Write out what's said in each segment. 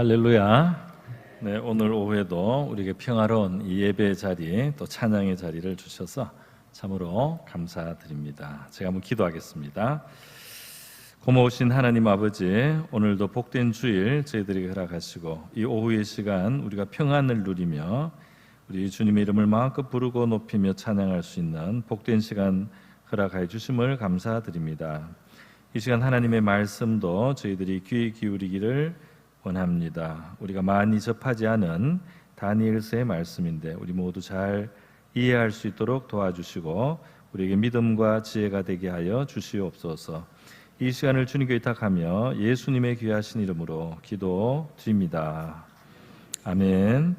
할렐루야. 네, 오늘 오후에도 우리에게 평화로운 이 예배의 자리, 또 찬양의 자리를 주셔서 참으로 감사드립니다. 제가 한번 기도하겠습니다. 고마우신 하나님 아버지, 오늘도 복된 주일 저희들에게 허락하시고 이 오후의 시간 우리가 평안을 누리며 우리 주님의 이름을 마음껏 부르고 높이며 찬양할 수 있는 복된 시간 허락하여 주심을 감사드립니다. 이 시간 하나님의 말씀도 저희들이 귀 기울이기를 원합니다. 우리가 많이 접하지 않은 다니엘서의 말씀인데 우리 모두 잘 이해할 수 있도록 도와주시고 우리에게 믿음과 지혜가 되게 하여 주시옵소서. 이 시간을 주님께 의탁하며 예수님의 귀하신 이름으로 기도드립니다. 아멘.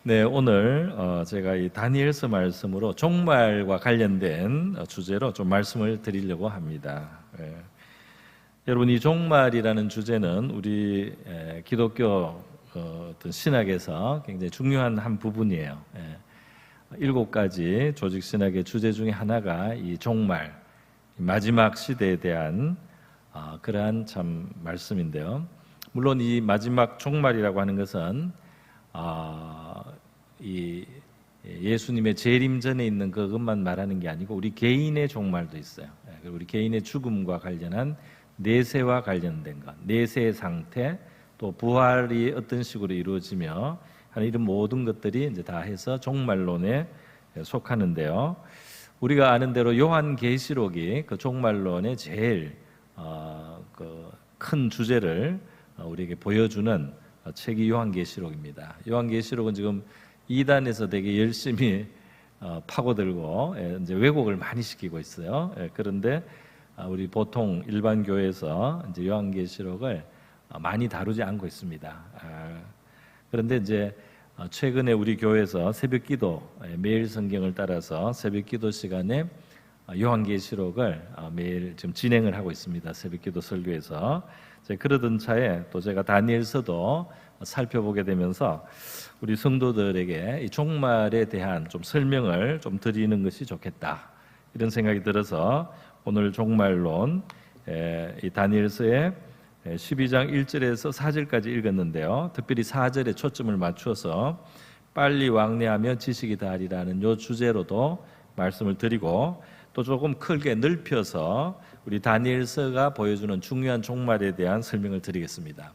네, 오늘 제가 이 다니엘서 말씀으로 종말과 관련된 주제로 좀 말씀을 드리려고 합니다. 여러분, 이 종말이라는 주제는 우리 기독교 어떤 신학에서 굉장히 중요한 한 부분이에요. 7가지 조직 신학의 주제 중에 하나가 이 종말, 마지막 시대에 대한 그러한 참 말씀인데요. 물론 이 마지막 종말이라고 하는 것은 이 예수님의 재림 전에 있는 그것만 말하는 게 아니고 우리 개인의 종말도 있어요. 그리고 우리 개인의 죽음과 관련한 내세와 관련된 것, 내세의 상태, 또 부활이 어떤 식으로 이루어지며 하는 이런 모든 것들이 이제 다 해서 종말론에 속하는데요. 우리가 아는 대로 요한계시록이 그 종말론의 제일 큰 주제를 우리에게 보여주는 책이 요한계시록입니다. 요한계시록은 지금 이단에서 되게 열심히 파고들고 이제 왜곡을 많이 시키고 있어요. 그런데 우리 보통 일반 교회에서 이제 요한계시록을 많이 다루지 않고 있습니다. 그런데 이제 최근에 우리 교회에서 새벽기도 매일 성경을 따라서 새벽기도 시간에 요한계시록을 매일 지금 진행을 하고 있습니다. 새벽기도 설교에서 그러던 차에 또 제가 다니엘서도 살펴보게 되면서 우리 성도들에게 이 종말에 대한 좀 설명을 좀 드리는 것이 좋겠다 이런 생각이 들어서 오늘 종말론 이 다니엘서의 12장 1절에서 4절까지 읽었는데요. 특별히 4절에 초점을 맞추어서 빨리 왕래하며 지식이 다하리라는 이 주제로도 말씀을 드리고 또 조금 크게 넓혀서 우리 다니엘서가 보여주는 중요한 종말에 대한 설명을 드리겠습니다.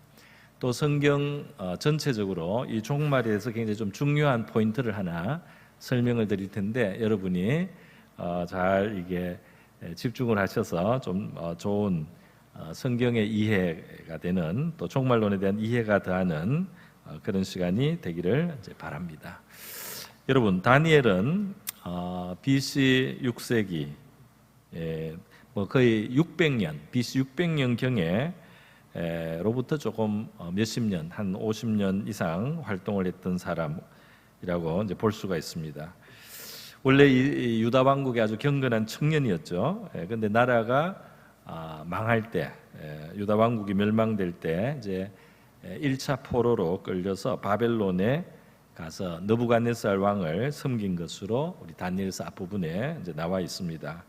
또 성경 전체적으로 이 종말에 대해서 굉장히 좀 중요한 포인트를 하나 설명을 드릴 텐데 여러분이 잘 이게 집중을 하셔서 좀 좋은 성경의 이해가 되는 또 종말론에 대한 이해가 더하는 그런 시간이 되기를 바랍니다. 여러분, 다니엘은 BC 6세기 거의 600년 BC 600년 경에 로부터 조금 몇십 년, 한 50년 이상 활동을 했던 사람이라고 이제 볼 수가 있습니다. 원래 이 유다 왕국이 아주 경건한 청년이었죠. 그런데 나라가 망할 때, 유다 왕국이 멸망될 때 이제 1차 포로로 끌려서 바벨론에 가서 느부갓네살 왕을 섬긴 것으로 우리 다니엘서 앞부분에 이제 나와 있습니다.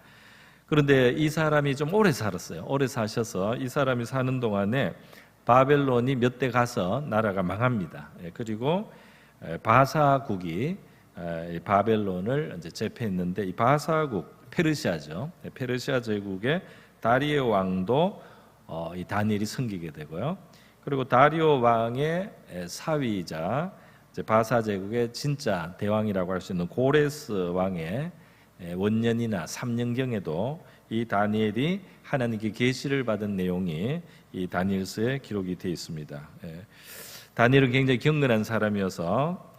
그런데 이 사람이 좀 오래 살았어요. 오래 사셔서 이 사람이 사는 동안에 바벨론이 몇 대 가서 나라가 망합니다. 그리고 바사국이 바벨론을 이제 제패했는데 이 바사국 페르시아죠. 페르시아 제국의 다리오 왕도 이 다니엘이 섬기게 되고요. 그리고 다리오 왕의 사위이자 이제 바사 제국의 진짜 대왕이라고 할 수 있는 고레스 왕의 원년이나 3년경에도 이 다니엘이 하나님께 계시를 받은 내용이 이 다니엘서에 기록이 되어 있습니다. 다니엘은 굉장히 경건한 사람이어서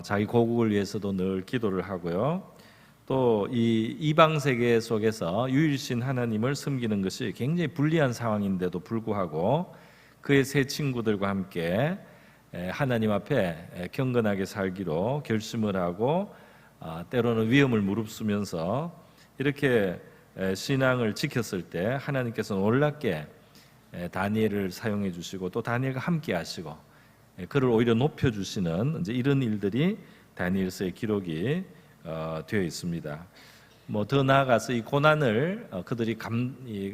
자기 고국을 위해서도 늘 기도를 하고요. 또 이 이방 세계 속에서 유일신 하나님을 섬기는 것이 굉장히 불리한 상황인데도 불구하고 그의 세 친구들과 함께 하나님 앞에 경건하게 살기로 결심을 하고 때로는 위험을 무릅쓰면서 이렇게 신앙을 지켰을 때 하나님께서 놀랍게 다니엘을 사용해 주시고 또 다니엘과 함께 하시고 그를 오히려 높여주시는 이제 이런 일들이 다니엘서의 기록이 되어 있습니다. 더 나아가서 이 고난을 그들이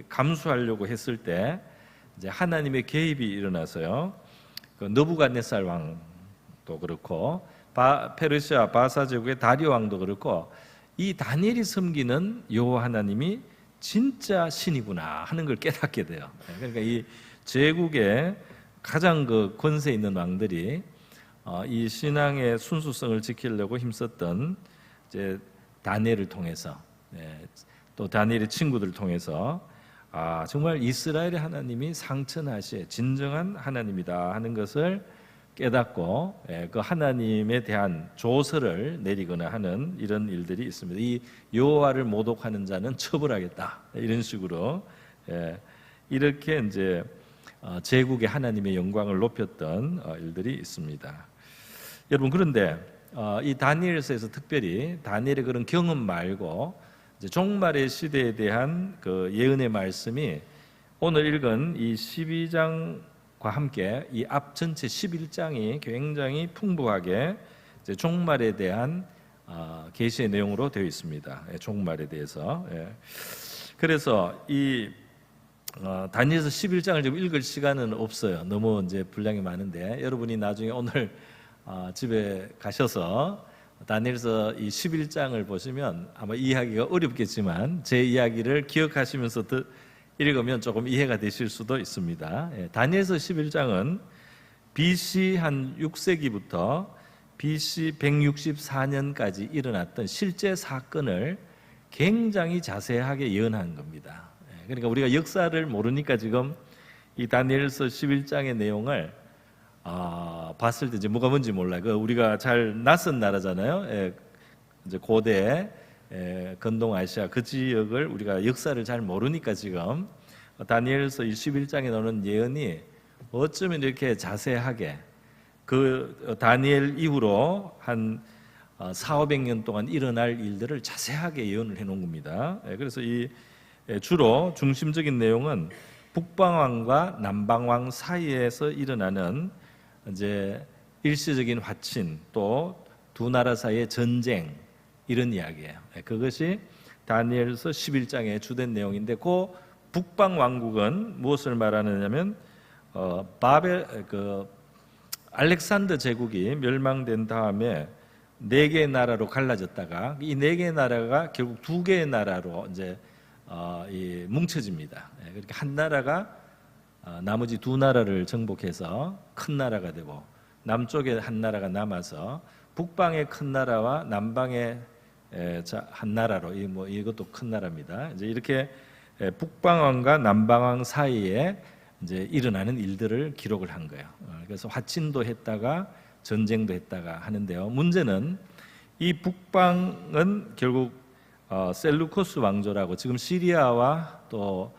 감수하려고 했을 때 이제 하나님의 개입이 일어나서요. 그 느부갓네살 왕도 그렇고 페르시아 바사 제국의 다리오 왕도 그렇고 이 다니엘이 섬기는 여호와 하나님이 진짜 신이구나 하는 걸 깨닫게 돼요. 그러니까 이 제국의 가장 그 권세 있는 왕들이 이 신앙의 순수성을 지키려고 힘썼던 이제 다니엘을 통해서 또 다니엘의 친구들을 통해서 정말 이스라엘의 하나님이 상천하시에 진정한 하나님이다 하는 것을 깨닫고 그 하나님에 대한 조서를 내리거나 하는 이런 일들이 있습니다. 이 여호와를 모독하는 자는 처벌하겠다 이런 식으로 이렇게 이제 제국의 하나님의 영광을 높였던 일들이 있습니다. 여러분 그런데 이 다니엘서에서 특별히 다니엘의 그런 경험 말고 이제 종말의 시대에 대한 그 예언의 말씀이 오늘 읽은 이 12장과 함께 이 앞 전체 11장이 굉장히 풍부하게 이제 종말에 대한 계시의 내용으로 되어 있습니다. 종말에 대해서. 그래서 이 다니엘서 11장을 지금 읽을 시간은 없어요. 너무 이제 분량이 많은데 여러분이 나중에 오늘 집에 가셔서 다니엘서 이 11장을 보시면 아마 이해하기가 어렵겠지만 제 이야기를 기억하시면서 읽으면 조금 이해가 되실 수도 있습니다. 다니엘서 11장은 BC 한 6세기부터 BC 164년까지 일어났던 실제 사건을 굉장히 자세하게 예언한 겁니다. 그러니까 우리가 역사를 모르니까 지금 이 다니엘서 11장의 내용을 봤을 때 이제 뭐가 뭔지 몰라요. 우리가 잘 낯선 나라잖아요. 이제 고대 건동 아시아 그 지역을 우리가 역사를 잘 모르니까 지금 다니엘서 11장에 나오는 예언이 어쩌면 이렇게 자세하게 그 다니엘 이후로 한 400~500년 동안 일어날 일들을 자세하게 예언을 해놓은 겁니다. 그래서 이 주로 중심적인 내용은 북방왕과 남방왕 사이에서 일어나는 이제 일시적인 화친 또 두 나라 사이의 전쟁 이런 이야기예요. 그것이 다니엘서 11장의 주된 내용인데 그 북방 왕국은 무엇을 말하느냐면 알렉산더 제국이 멸망된 다음에 4개의 나라로 갈라졌다가 이 4개의 나라가 결국 2개의 나라로 이제 뭉쳐집니다. 그러니까 한 나라가 나머지 2 나라를 정복해서 큰 나라가 되고 남쪽에 한 나라가 남아서 북방의 큰 나라와 남방의 한 나라로 이것도 큰 나라입니다. 이제 이렇게 북방왕과 남방왕 사이에 이제 일어나는 일들을 기록을 한 거예요. 그래서 화친도 했다가 전쟁도 했다가 하는데요. 문제는 이 북방은 결국 셀루코스 왕조라고 지금 시리아와 또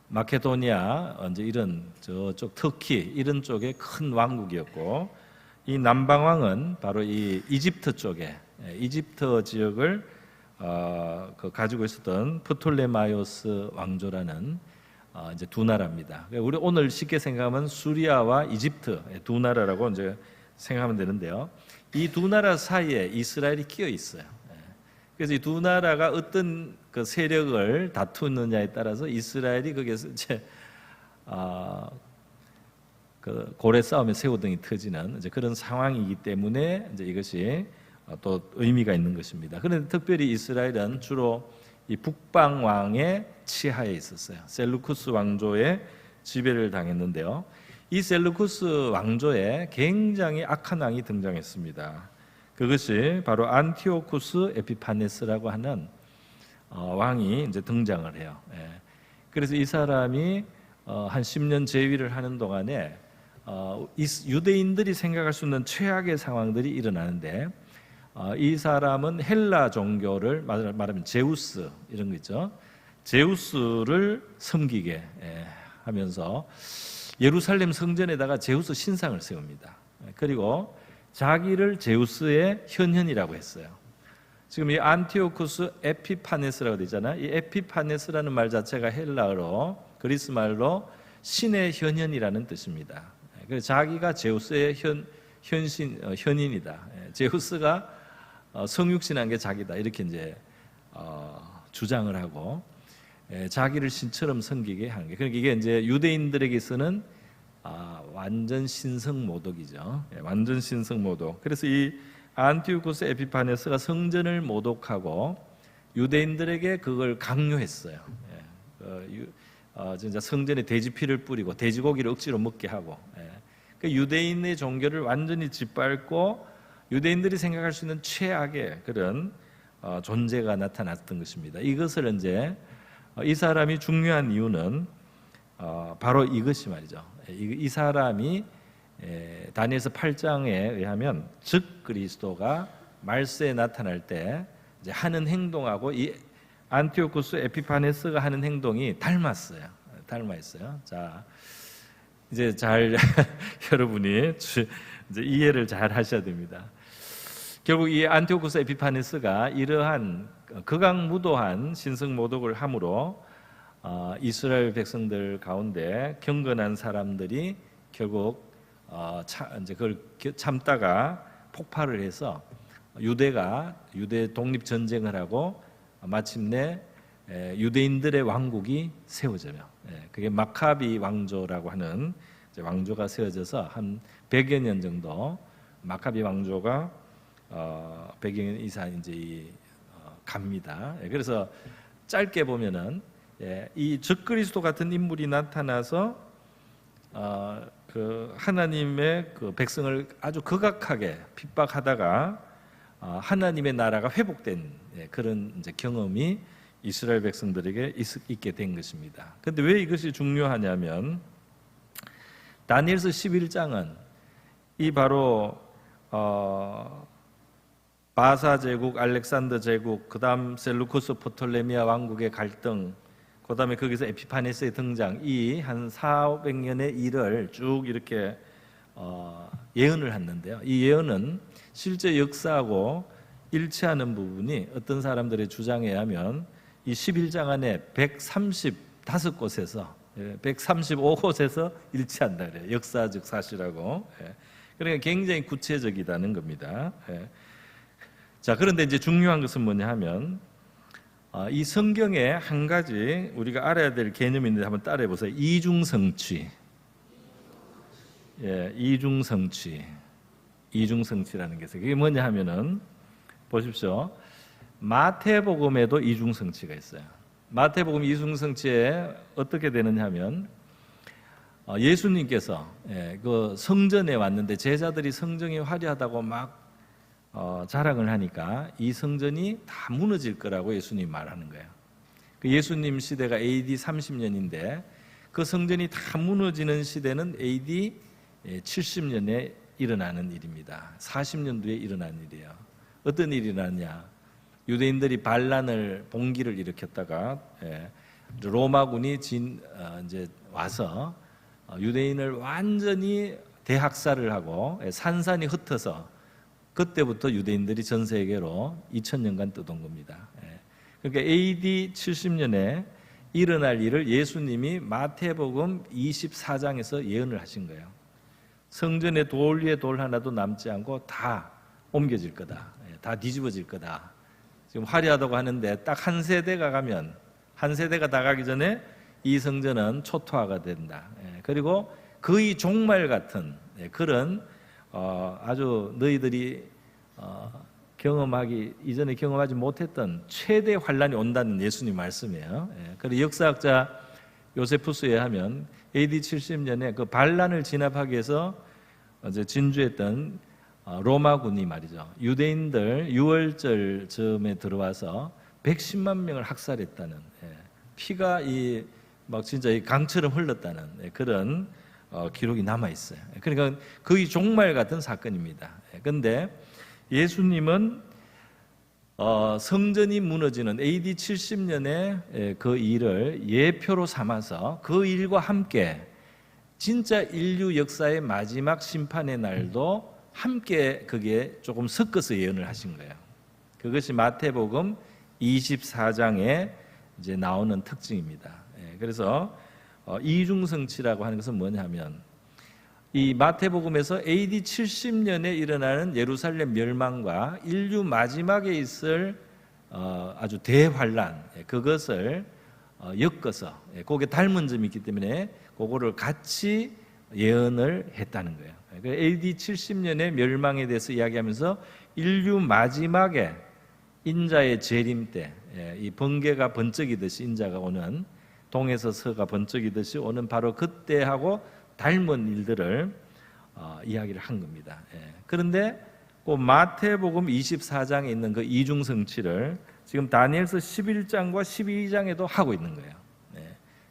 마케도니아 이제 이런 저쪽 터키 이런 쪽에 큰 왕국이었고 이 남방왕은 바로 이 이집트 쪽에 이집트 지역을 가지고 있었던 프톨레마이오스 왕조라는 이제 2 나라입니다. 우리 오늘 쉽게 생각하면 수리아와 이집트 2 나라라고 이제 생각하면 되는데요. 이 2 나라 사이에 이스라엘이 끼어 있어요. 그래서 이 2 나라가 어떤 그 세력을 다투느냐에 따라서 이스라엘이 거기에서 이제 그 고래 싸움에 새우등이 터지는 이제 그런 상황이기 때문에 이제 이것이 또 의미가 있는 것입니다. 그런데 특별히 이스라엘은 주로 이 북방 왕의 치하에 있었어요. 셀루쿠스 왕조의 지배를 당했는데요. 이 셀루쿠스 왕조에 굉장히 악한 왕이 등장했습니다. 그것이 바로 안티오쿠스 에피파네스라고 하는 왕이 이제 등장을 해요. 그래서 이 사람이 한 10년 제위를 하는 동안에 유대인들이 생각할 수 있는 최악의 상황들이 일어나는데 이 사람은 헬라 종교를 말하면 제우스 이런 거 있죠. 제우스를 섬기게 하면서 예루살렘 성전에다가 제우스 신상을 세웁니다. 그리고 자기를 제우스의 현현이라고 했어요. 지금 이 안티오쿠스 에피파네스라고 되잖아요. 이 에피파네스라는 말 자체가 헬라어로 그리스 말로 신의 현현이라는 뜻입니다. 그래서 자기가 제우스의 현인이다. 제우스가 성육신한 게 자기다. 이렇게 이제 주장을 하고 자기를 신처럼 섬기게 하는 게. 그러니까 이게 이제 유대인들에게서는 완전 신성모독이죠. 완전 신성모독. 그래서 이 안티오쿠스 에피파네스가 성전을 모독하고 유대인들에게 그걸 강요했어요. 진짜 성전에 돼지 피를 뿌리고 돼지고기를 억지로 먹게 하고, 그 유대인의 종교를 완전히 짓밟고 유대인들이 생각할 수 있는 최악의 그런 존재가 나타났던 것입니다. 이것을 이제 이 사람이 중요한 이유는 바로 이것이 말이죠. 이 사람이 다니엘서 8장에 의하면 즉 그리스도가 말세에 나타날 때 이제 하는 행동하고 이 안티오쿠스 에피파네스가 하는 행동이 닮았어요. 닮아 있어요. 자, 이제 잘 여러분이 이제 이해를 잘 하셔야 됩니다. 결국 이 안티오쿠스 에피파네스가 이러한 극악무도한 신성모독을 함으로 이스라엘 백성들 가운데 경건한 사람들이 결국 이제 그걸 참다가 폭발을 해서 유대 독립 전쟁을 하고 마침내 유대인들의 왕국이 세워져요. 그게 마카비 왕조라고 하는 왕조가 세워져서 한 100여 년 정도 마카비 왕조가 100여 년 이상 이제 갑니다. 그래서 짧게 보면은 이 적그리스도 같은 인물이 나타나서 그 하나님의 그 백성을 아주 극악하게 핍박하다가 하나님의 나라가 회복된 그런 이제 경험이 이스라엘 백성들에게 있게 된 것입니다. 그런데 왜 이것이 중요하냐면 다니엘서 11장은 이 바로 바사 제국, 알렉산더 제국, 그다음 셀루쿠스 포톨레미아 왕국의 갈등, 그다음에 거기서 에피파네스의 등장, 이 한 400년의 일을 쭉 이렇게 예언을 했는데요. 이 예언은 실제 역사하고 일치하는 부분이 어떤 사람들의 주장에 의하면 이 11장 안에 135곳에서 135곳에서 일치한다 그래요. 역사적 사실하고. 그러니까 굉장히 구체적이다는 겁니다. 자, 그런데 이제 중요한 것은 뭐냐 하면 이 성경에 한 가지 우리가 알아야 될 개념이 있는데 한번 따라해 보세요. 이중성취. 이중성취라는 게 있어요. 그게 뭐냐 하면은 보십시오. 마태복음에도 이중성취가 있어요. 마태복음 이중성취에 어떻게 되느냐 하면 예수님께서 그 성전에 왔는데 제자들이 성전이 화려하다고 막 자랑을 하니까 이 성전이 다 무너질 거라고 예수님이 말하는 거예요. 그 예수님 시대가 AD 30년인데 그 성전이 다 무너지는 시대는 AD 70년에 일어나는 일입니다. 40년 뒤에 일어나는 일이에요. 어떤 일이 일어났냐? 유대인들이 반란을 봉기를 일으켰다가 로마군이 이제 와서 유대인을 완전히 대학살을 하고 산산이 흩어서 그때부터 유대인들이 전 세계로 2000년간 떠돈 겁니다. 그러니까 AD 70년에 일어날 일을 예수님이 마태복음 24장에서 예언을 하신 거예요. 성전에 돌 위에 돌 하나도 남지 않고 다 옮겨질 거다. 다 뒤집어질 거다. 지금 화려하다고 하는데 딱 한 세대가 가면 한 세대가 다 가기 전에 이 성전은 초토화가 된다. 그리고 거의 종말 같은 그런 아주 너희들이 이전에 경험하지 못했던 최대 환란이 온다는 예수님 말씀이에요. 그리고 역사학자 요세푸스에 의하면 AD 70년에 그 반란을 진압하기 위해서 이제 진주했던 로마군이 말이죠. 유대인들 6월절 즈음에 들어와서 110만 명을 학살했다는, 피가 막 진짜 강처럼 흘렀다는 그런 기록이 남아 있어요. 그러니까 거의 종말 같은 사건입니다. 그런데 예수님은 성전이 무너지는 AD 70년에 그 일을 예표로 삼아서 그 일과 함께 진짜 인류 역사의 마지막 심판의 날도 함께 거기에 조금 섞어서 예언을 하신 거예요. 그것이 마태복음 24장에 이제 나오는 특징입니다. 그래서 이중성취라고 하는 것은 뭐냐면 이 마태복음에서 AD 70년에 일어나는 예루살렘 멸망과 인류 마지막에 있을 아주 대환란, 그것을 엮어서 거기에 닮은 점이 있기 때문에 그거를 같이 예언을 했다는 거예요. AD 70년의 멸망에 대해서 이야기하면서 인류 마지막에 인자의 재림 때, 이 번개가 번쩍이듯이 인자가 오는, 동에서 서가 번쩍이듯이 오는 바로 그때하고 닮은 일들을 이야기를 한 겁니다. 그런데 그 마태복음 24장에 있는 그 이중성취를 지금 다니엘서 11장과 12장에도 하고 있는 거예요.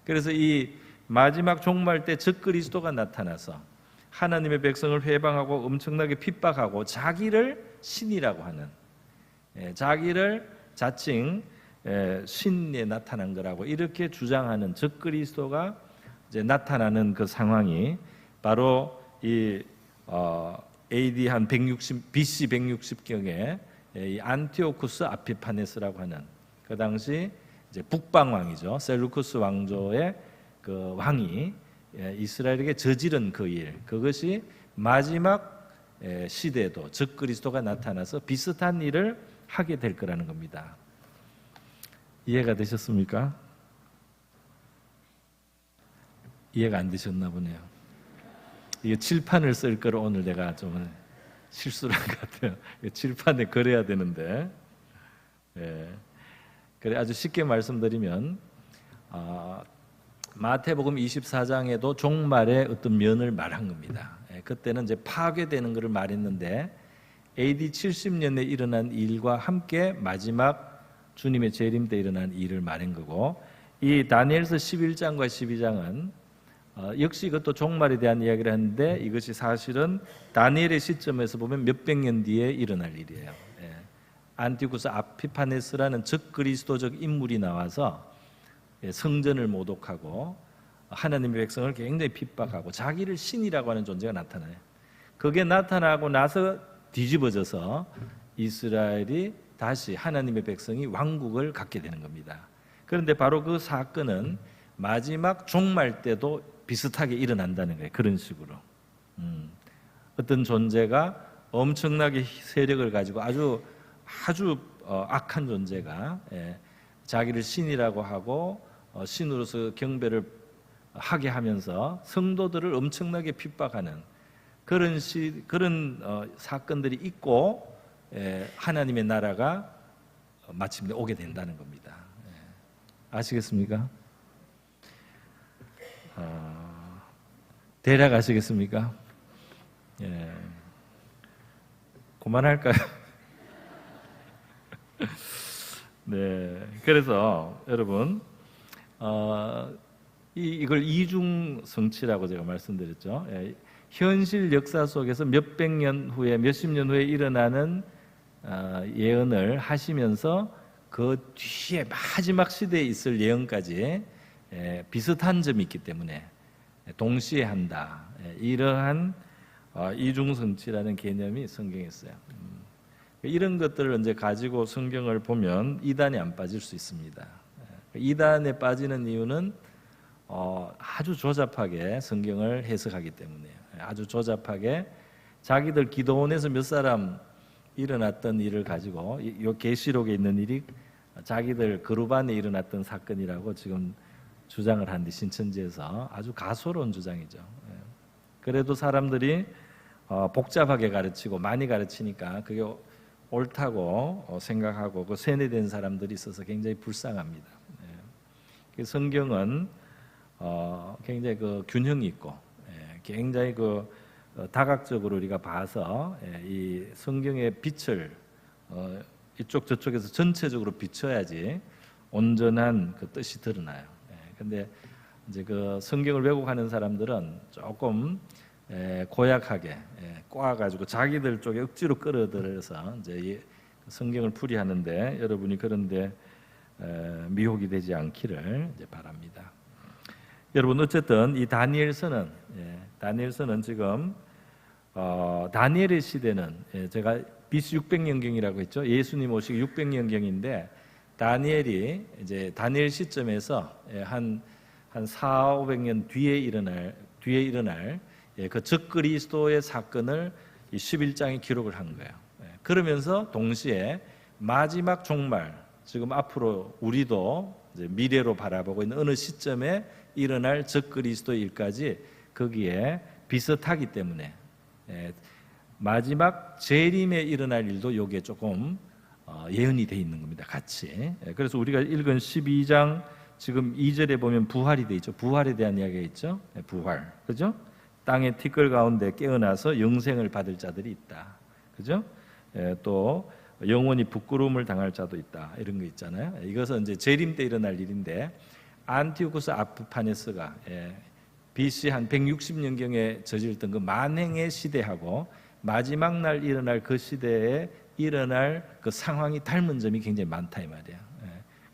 그래서 이 마지막 종말 때 적그리스도가 나타나서 하나님의 백성을 회방하고 엄청나게 핍박하고 자기를 신이라고 하는, 자기를 자칭 신에 나타난 거라고 이렇게 주장하는 적그리스도가 이제 나타나는 그 상황이 바로 이 AD 한 160 BC 160경에 이 안티오쿠스 아피파네스라고 하는 그 당시 이제 북방 왕이죠. 셀루쿠스 왕조의 그 왕이 이스라엘에게 저지른 그 일, 그것이 마지막 시대에도 적그리스도가 나타나서 비슷한 일을 하게 될 거라는 겁니다. 이해가 되셨습니까? 이해가 안 되셨나 보네요. 이게 칠판을 쓸 거를 오늘 내가 좀 실수를 한 것 같아요. 칠판에 그려야 되는데, 그래 아주 쉽게 말씀드리면 마태복음 24장에도 종말의 어떤 면을 말한 겁니다. 그때는 이제 파괴되는 것을 말했는데 AD 70년에 일어난 일과 함께 마지막 주님의 재림 때 일어난 일을 말한 거고, 이 다니엘서 11장과 12장은 역시 이것도 종말에 대한 이야기를 하는데 이것이 사실은 다니엘의 시점에서 보면 몇백 년 뒤에 일어날 일이에요. 안티쿠스 아피파네스라는 적그리스도적 인물이 나와서 성전을 모독하고 하나님의 백성을 굉장히 핍박하고 자기를 신이라고 하는 존재가 나타나요. 그게 나타나고 나서 뒤집어져서 이스라엘이 다시 하나님의 백성이 왕국을 갖게 되는 겁니다. 그런데 바로 그 사건은 마지막 종말 때도 비슷하게 일어난다는 거예요. 그런 식으로 어떤 존재가 엄청나게 세력을 가지고 아주 악한 존재가 자기를 신이라고 하고 신으로서 경배를 하게 하면서 성도들을 엄청나게 핍박하는 그런 사건들이 있고 하나님의 나라가 마침내 오게 된다는 겁니다. 아시겠습니까? 대략 아시겠습니까? 그만할까요? 네, 그래서 여러분 이걸 이중성취라고 제가 말씀드렸죠. 현실 역사 속에서 몇백 년 후에 몇십 년 후에 일어나는 예언을 하시면서 그 뒤에 마지막 시대에 있을 예언까지 비슷한 점이 있기 때문에 동시에 한다. 이러한 이중성취라는 개념이 성경에 있어요. 이런 것들을 이제 가지고 성경을 보면 이단에 안 빠질 수 있습니다. 이단에 빠지는 이유는 아주 조잡하게 성경을 해석하기 때문이에요. 아주 조잡하게 자기들 기도원에서 몇 사람 일어났던 일을 가지고 이 계시록에 있는 일이 자기들 그룹 안에 일어났던 사건이라고 지금 주장을 하는데 신천지에서 아주 가소로운 주장이죠. 그래도 사람들이 복잡하게 가르치고 많이 가르치니까 그게 옳다고 생각하고 그 세뇌된 사람들이 있어서 굉장히 불쌍합니다. 성경은 굉장히 그 균형이 있고 굉장히 그 다각적으로 우리가 봐서 이 성경의 빛을 이쪽 저쪽에서 전체적으로 비춰야지 온전한 그 뜻이 드러나요. 근데 이제 그 성경을 왜곡하는 사람들은 조금 고약하게 꼬아가지고 자기들 쪽에 억지로 끌어들여서 이제 성경을 풀이하는데 여러분이 그런데 미혹이 되지 않기를 이제 바랍니다. 여러분 어쨌든 이 다니엘서는 지금 다니엘의 시대는 제가 BC 600년경이라고 했죠. 예수님 오시기 600년경인데 다니엘이 이제 다니엘 시점에서 한 4, 500년 뒤에 일어날 그 적그리스도의 사건을 이 11장에 기록을 한 거예요. 그러면서 동시에 마지막 종말, 지금 앞으로 우리도 이제 미래로 바라보고 있는 어느 시점에 일어날 적그리스도 일까지 거기에 비슷하기 때문에 마지막 재림에 일어날 일도 여기에 조금 예언이 돼 있는 겁니다. 같이. 그래서 우리가 읽은 12장 지금 2절에 보면 부활이 돼 있죠. 부활에 대한 이야기가 있죠. 부활. 그죠? 땅의 티끌 가운데 깨어나서 영생을 받을 자들이 있다. 그죠? 또 영원히 부끄러움을 당할 자도 있다. 이런 거 있잖아요. 이것은 이제 재림 때 일어날 일인데 안티오쿠스 아프파네스가 BC 한 160년경에 저질렀던 그 만행의 시대하고 마지막 날 일어날 그 시대에 일어날 그 상황이 닮은 점이 굉장히 많다 이 말이에요.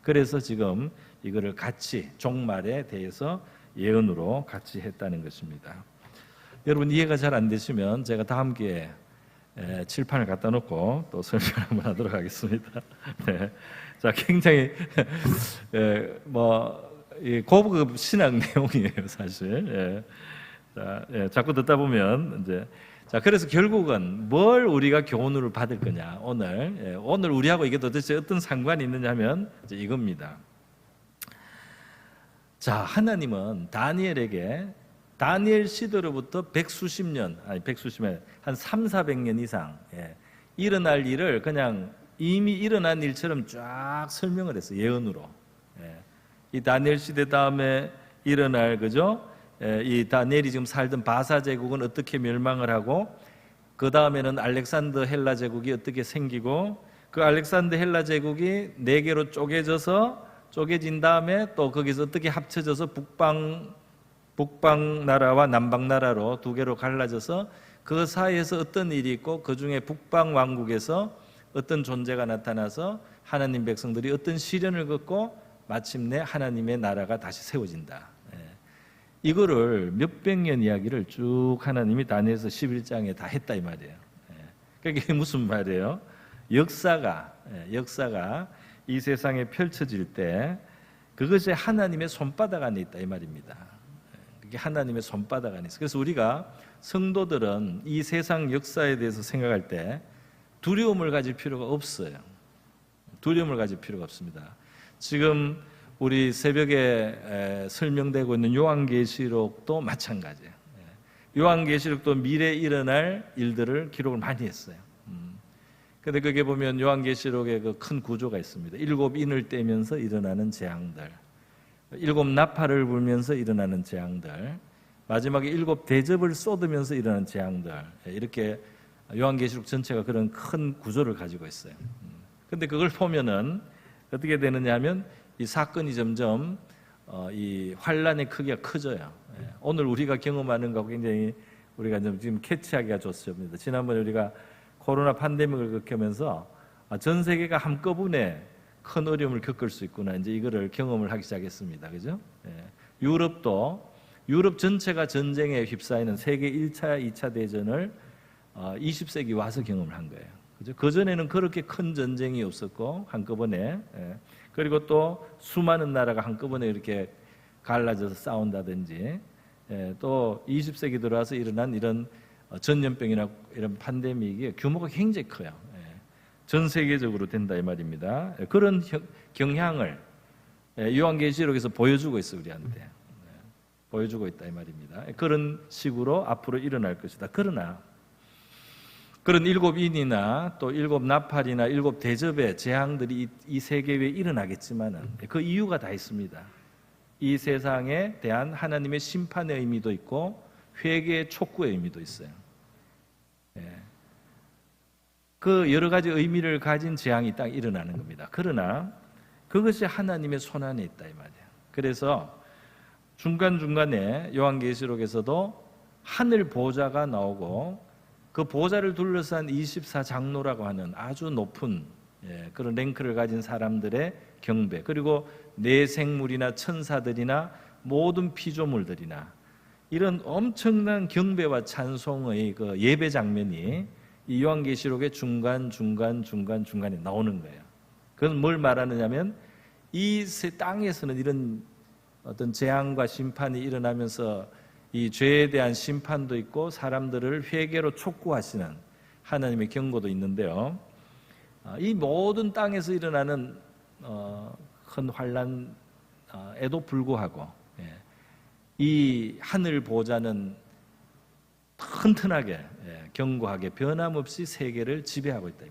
그래서 지금 이거를 같이 종말에 대해서 예언으로 같이 했다는 것입니다. 여러분 이해가 잘 안 되시면 제가 다음 기회에 칠판을 갖다 놓고 또 설명을 한번 하도록 하겠습니다. 네. 자, 굉장히 고급 신학 내용이에요, 사실. 자, 자꾸 듣다 보면 이제 자, 그래서 결국은 뭘 우리가 교훈을 받을 거냐? 오늘 우리하고 이게 도대체 어떤 상관이 있느냐 하면 이제 이겁니다. 자, 하나님은 다니엘에게 다니엘 시대로부터 백수십 년, 한 300~400년 이상 일어날 일을 그냥 이미 일어난 일처럼 쫙 설명을 했어요. 예언으로. 이 다니엘 시대 다음에 일어날 그죠? 이 다니엘이 지금 살던 바사 제국은 어떻게 멸망을 하고 그 다음에는 알렉산더 헬라 제국이 어떻게 생기고 그 알렉산더 헬라 제국이 네 개로 쪼개진 다음에 또 거기서 어떻게 합쳐져서 북방 나라와 남방 나라로 두 개로 갈라져서 그 사이에서 어떤 일이 있고 그 중에 북방 왕국에서 어떤 존재가 나타나서 하나님 백성들이 어떤 시련을 겪고 마침내 하나님의 나라가 다시 세워진다. 이거를 몇백 년 이야기를 쭉 하나님이 다니엘서 11장에 다 했다 이 말이에요. 그러니까 이게 무슨 말이에요? 역사가 이 세상에 펼쳐질 때 그것이 하나님의 손바닥 안에 있다 이 말입니다. 그게 하나님의 손바닥 안에 있어. 그래서 우리가 성도들은 이 세상 역사에 대해서 생각할 때 두려움을 가질 필요가 없어요. 두려움을 가질 필요가 없습니다. 지금 우리 새벽에 설명되고 있는 요한계시록도 마찬가지예요. 요한계시록도 미래에 일어날 일들을 기록을 많이 했어요. 그런데 거기에 보면 요한계시록에 그 큰 구조가 있습니다. 7 인을 떼면서 일어나는 재앙들, 7 나팔을 불면서 일어나는 재앙들, 마지막에 7 대접을 쏟으면서 일어나는 재앙들, 이렇게 요한계시록 전체가 그런 큰 구조를 가지고 있어요. 그런데 그걸 보면은 어떻게 되느냐 하면 이 사건이 점점 이 환란의 크기가 커져요. 오늘 우리가 경험하는 거 굉장히 우리가 지금 캐치하기가 좋습니다. 지난번에 우리가 코로나 팬데믹을 겪으면서 전 세계가 한꺼번에 큰 어려움을 겪을 수 있구나. 이제 이거를 경험을 하기 시작했습니다. 그죠? 유럽 전체가 전쟁에 휩싸이는 세계 1차, 2차 대전을 20세기 와서 경험을 한 거예요. 그죠? 그전에는 그렇게 큰 전쟁이 없었고 한꺼번에 그리고 또 수많은 나라가 한꺼번에 이렇게 갈라져서 싸운다든지 또 20세기 들어와서 일어난 이런 전염병이나 이런 팬데믹이 규모가 굉장히 커요. 전 세계적으로 된다 이 말입니다. 그런 경향을 요한계시록에서 보여주고 있어요. 우리한테 보여주고 있다 이 말입니다. 그런 식으로 앞으로 일어날 것이다. 그러나 그런 7 인이나 또 7 나팔이나 7 대접의 재앙들이 이 세계 위에 일어나겠지만은 그 이유가 다 있습니다. 이 세상에 대한 하나님의 심판의 의미도 있고 회개의 촉구의 의미도 있어요. 그 여러 가지 의미를 가진 재앙이 딱 일어나는 겁니다. 그러나 그것이 하나님의 손안에 있다 이 말이에요. 그래서 중간중간에 요한계시록에서도 하늘 보좌가 나오고 그 보좌를 둘러싼 24장로라고 하는 아주 높은 그런 랭크를 가진 사람들의 경배, 그리고 내생물이나 천사들이나 모든 피조물들이나 이런 엄청난 경배와 찬송의 그 예배 장면이 이 요한계시록의 중간에 나오는 거예요. 그건 뭘 말하느냐면 이 땅에서는 이런 어떤 재앙과 심판이 일어나면서 이 죄에 대한 심판도 있고 사람들을 회개로 촉구하시는 하나님의 경고도 있는데요. 이 모든 땅에서 일어나는 큰 환란에도 불구하고 이 하늘 보좌는 튼튼하게 견고하게 변함없이 세계를 지배하고 있다.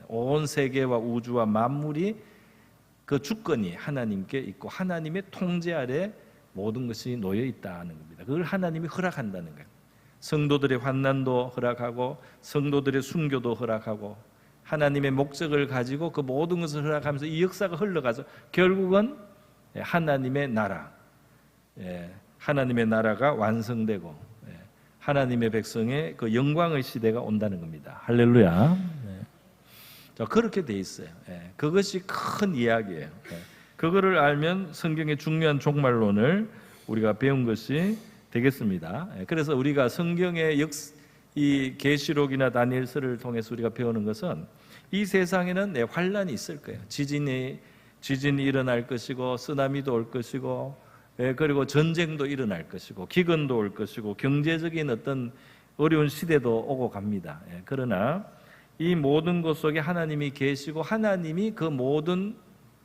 온 세계와 우주와 만물이 그 주권이 하나님께 있고 하나님의 통제 아래 모든 것이 놓여 있다는 겁니다. 그걸 하나님이 허락한다는 거예요. 성도들의 환난도 허락하고 성도들의 순교도 허락하고 하나님의 목적을 가지고 그 모든 것을 허락하면서 이 역사가 흘러가서 결국은 하나님의 나라, 하나님의 나라가 완성되고 하나님의 백성의 그 영광의 시대가 온다는 겁니다. 할렐루야. 자, 그렇게 돼 있어요. 그것이 큰 이야기예요. 그거를 알면 성경의 중요한 종말론을 우리가 배운 것이 되겠습니다. 그래서 우리가 성경의 이 계시록이나 다니엘서를 통해서 우리가 배우는 것은 이 세상에는 환란이 있을 거예요. 지진이 일어날 것이고 쓰나미도 올 것이고 그리고 전쟁도 일어날 것이고 기근도 올 것이고 경제적인 어떤 어려운 시대도 오고 갑니다. 그러나 이 모든 것 속에 하나님이 계시고 하나님이 그 모든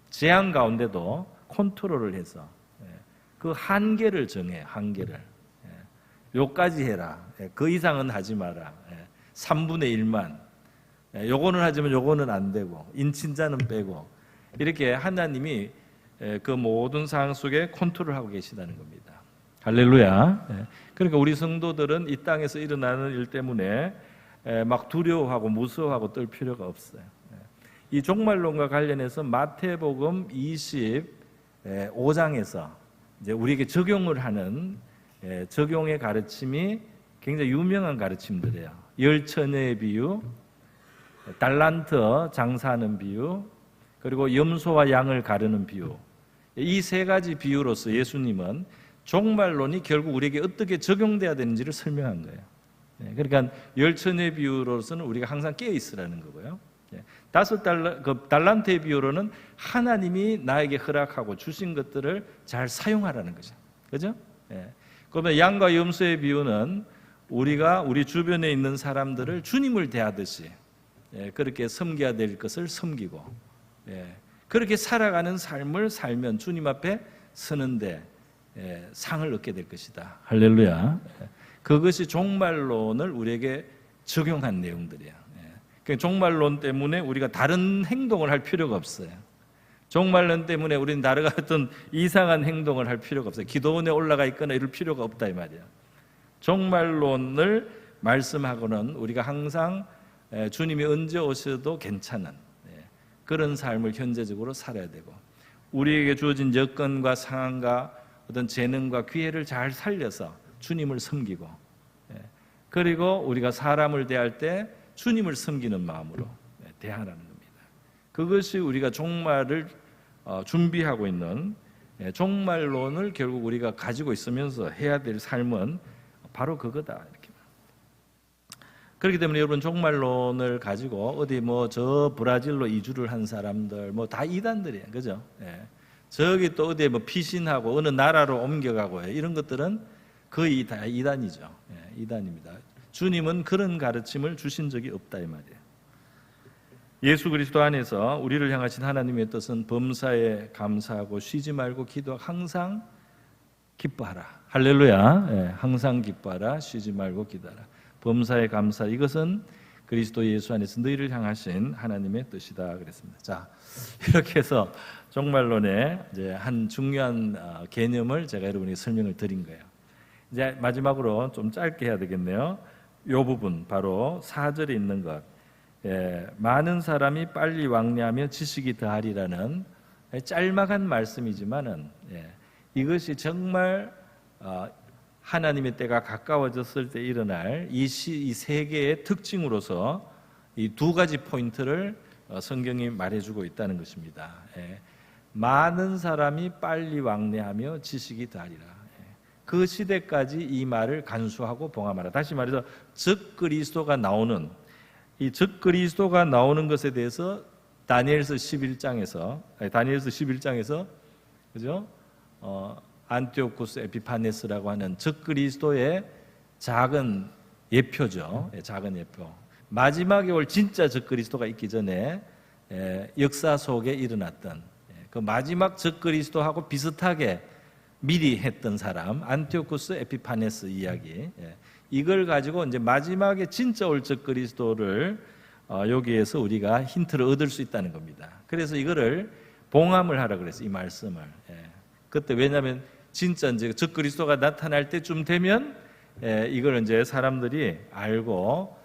재앙 가운데도 컨트롤을 해서 그 한계를 정해. 한계를 요까지 해라, 그 이상은 하지 마라, 3분의 1만, 요거는 하지만 요거는 안 되고 인친자는 빼고, 이렇게 하나님이 그 모든 상황 속에 컨트롤하고 계시다는 겁니다. 할렐루야. 그러니까 우리 성도들은 이 땅에서 일어나는 일 때문에 막 두려워하고 무서워하고 떨 필요가 없어요. 이 종말론과 관련해서 마태복음 25장에서 이제 우리에게 적용을 하는 적용의 가르침이 굉장히 유명한 가르침들이에요. 열처녀의 비유, 달란트 장사하는 비유, 그리고 염소와 양을 가르는 비유. 이 세 가지 비유로서 예수님은 종말론이 결국 우리에게 어떻게 적용돼야 되는지를 설명한 거예요. 그러니까 열처녀의 비유로서는 우리가 항상 깨어 있으라는 거고요. 달란트의 비유로는 하나님이 나에게 허락하고 주신 것들을 잘 사용하라는 거죠. 그죠? 그러면 양과 염소의 비유는 우리가 우리 주변에 있는 사람들을 주님을 대하듯이 그렇게 섬겨야 될 것을 섬기고 그렇게 살아가는 삶을 살면 주님 앞에 서는데 상을 얻게 될 것이다. 할렐루야. 그것이 종말론을 우리에게 적용한 내용들이야. 그러니까 종말론 때문에 우리가 다른 행동을 할 필요가 없어요. 종말론 때문에 우리는 다른 어떤 이상한 행동을 할 필요가 없어요. 기도원에 올라가 있거나 이럴 필요가 없다 이 말이야. 종말론을 말씀하고는 우리가 항상 주님이 언제 오셔도 괜찮은 그런 삶을 현재적으로 살아야 되고, 우리에게 주어진 여건과 상황과 어떤 재능과 기회를 잘 살려서 주님을 섬기고, 그리고 우리가 사람을 대할 때 주님을 섬기는 마음으로 대하라는 겁니다. 그것이 우리가 종말을 준비하고 있는 종말론을 결국 우리가 가지고 있으면서 해야 될 삶은 바로 그거다. 이렇게. 그렇기 때문에 여러분, 종말론을 가지고 어디 저 브라질로 이주를 한 사람들 다 이단들이에요. 그죠? 저기 또 어디에 피신하고 어느 나라로 옮겨가고 이런 것들은 거의 다 이단이죠. 이단입니다. 주님은 그런 가르침을 주신 적이 없다 이 말이에요. 예수 그리스도 안에서 우리를 향하신 하나님의 뜻은 범사에 감사하고 쉬지 말고 기도하고 항상 기뻐하라. 할렐루야. 항상 기뻐하라. 쉬지 말고 기도하라. 범사에 감사, 이것은 그리스도 예수 안에서 너희를 향하신 하나님의 뜻이다 그랬습니다. 자, 이렇게 해서 종말론의 이제 한 중요한 개념을 제가 여러분에게 설명을 드린 거예요. 이제 마지막으로 좀 짧게 해야 되겠네요. 이 부분, 바로 4절에 있는 것, 많은 사람이 빨리 왕래하며 지식이 더하리라는 짤막한 말씀이지만은 이것이 정말 하나님의 때가 가까워졌을 때 일어날 이 세계의 특징으로서 이 두 가지 포인트를 성경이 말해주고 있다는 것입니다. 많은 사람이 빨리 왕래하며 지식이 더하리라. 그 시대까지 이 말을 간수하고 봉함하라. 다시 말해서 적그리스도가 나오는, 이 적그리스도가 나오는 것에 대해서 다니엘서 11장에서 그죠? 안티오쿠스 에피파네스라고 하는 적그리스도의 작은 예표죠. 작은 예표. 마지막에 올 진짜 적그리스도가 있기 전에 역사 속에 일어났던 그 마지막 적그리스도하고 비슷하게 미리 했던 사람, 안티오쿠스 에피파네스 이야기. 이걸 가지고 이제 마지막에 진짜 올 적 그리스도를 여기에서 우리가 힌트를 얻을 수 있다는 겁니다. 그래서 이거를 봉함을 하라 그랬어요. 이 말씀을. 그때 왜냐하면 진짜 이제 적 그리스도가 나타날 때쯤 되면 이걸 이제 사람들이 알고